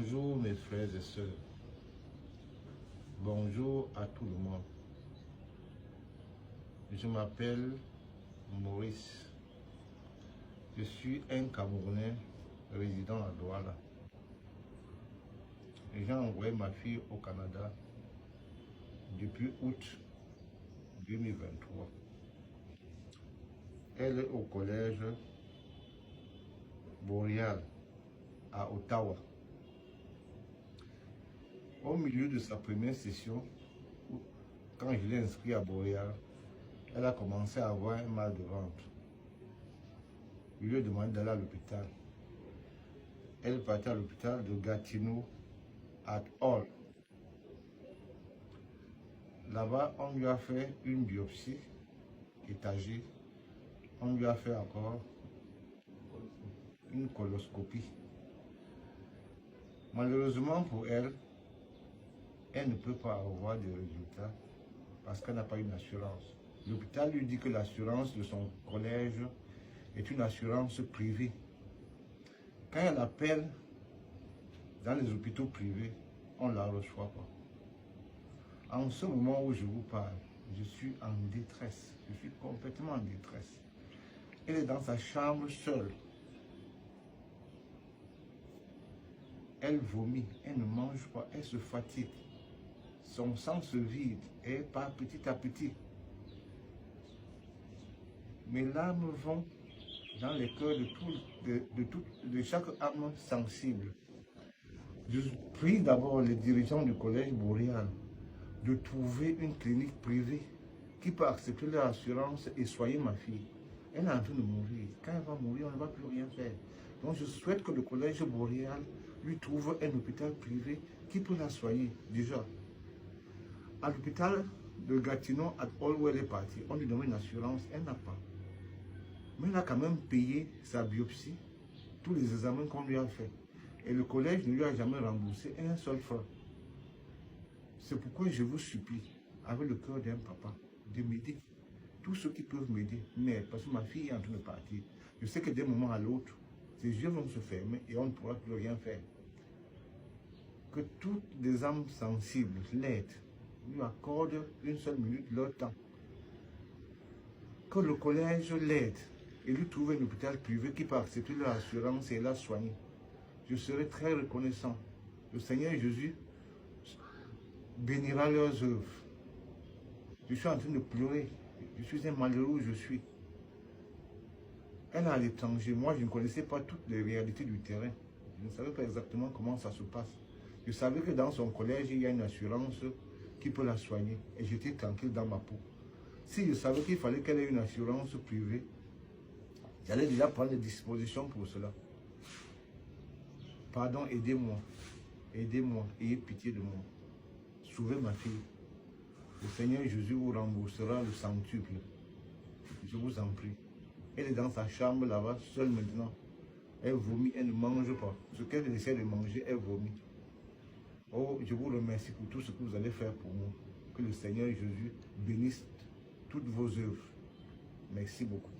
Bonjour mes frères et sœurs. Bonjour à tout le monde. Je m'appelle Maurice. Je suis un Camerounais résident à Douala. J'ai envoyé ma fille au Canada depuis août 2023. Elle est au collège Boréal à Ottawa. Au milieu de sa première session, quand je l'ai inscrite à Boréal, elle a commencé à avoir un mal de ventre. Je lui ai demandé d'aller à l'hôpital. Elle partait à l'hôpital de Gatineau at All. Là-bas, on lui a fait une biopsie étagée. On lui a fait encore une coloscopie. Malheureusement pour elle, elle ne peut pas avoir de résultats parce qu'elle n'a pas une assurance. L'hôpital lui dit que l'assurance de son collège est une assurance privée. Quand elle appelle dans les hôpitaux privés, on ne la reçoit pas. En ce moment où je vous parle, je suis en détresse. Je suis complètement en détresse. Elle est dans sa chambre seule. Elle vomit, elle ne mange pas, elle se fatigue. Son sang se vide et part petit à petit. Mes larmes vont dans les cœurs de chaque âme sensible. Je prie d'abord les dirigeants du collège Boréal de trouver une clinique privée qui peut accepter leur assurance et soigner ma fille. Elle est en train de mourir. Quand elle va mourir, on ne va plus rien faire. Donc je souhaite que le collège Boréal lui trouve un hôpital privé qui peut la soigner déjà. À l'hôpital de Gatineau, à All où elle est partie, on lui donne une assurance, elle n'a pas. Mais elle a quand même payé sa biopsie, tous les examens qu'on lui a fait. Et le collège ne lui a jamais remboursé un seul franc. C'est pourquoi je vous supplie, avec le cœur d'un papa, de m'aider. Tous ceux qui peuvent m'aider, mais parce que ma fille est en train de partir. Je sais que d'un moment à l'autre, ses yeux vont se fermer et on ne pourra plus rien faire. Que toutes les âmes sensibles l'aident, lui accordent une seule minute leur temps. Que le collège l'aide et lui trouve un hôpital privé qui peut accepter leur assurance et la soigner. Je serai très reconnaissant. Le Seigneur Jésus bénira leurs œuvres. Je suis en train de pleurer. Je suis un malheureux où je suis. Elle est à l'étranger. Moi, je ne connaissais pas toutes les réalités du terrain. Je ne savais pas exactement comment ça se passe. Je savais que dans son collège, il y a une assurance qui peut la soigner. Et j'étais tranquille dans ma peau. Si je savais qu'il fallait qu'elle ait une assurance privée, j'allais déjà prendre des dispositions pour cela. Pardon, aidez-moi. Aidez-moi. Ayez pitié de moi. Sauvez ma fille. Le Seigneur Jésus vous remboursera le centuple. Je vous en prie. Elle est dans sa chambre là-bas, seule maintenant. Elle vomit, elle ne mange pas. Ce qu'elle essaie de manger, elle vomit. Oh, je vous remercie pour tout ce que vous allez faire pour moi. Que le Seigneur Jésus bénisse toutes vos œuvres. Merci beaucoup.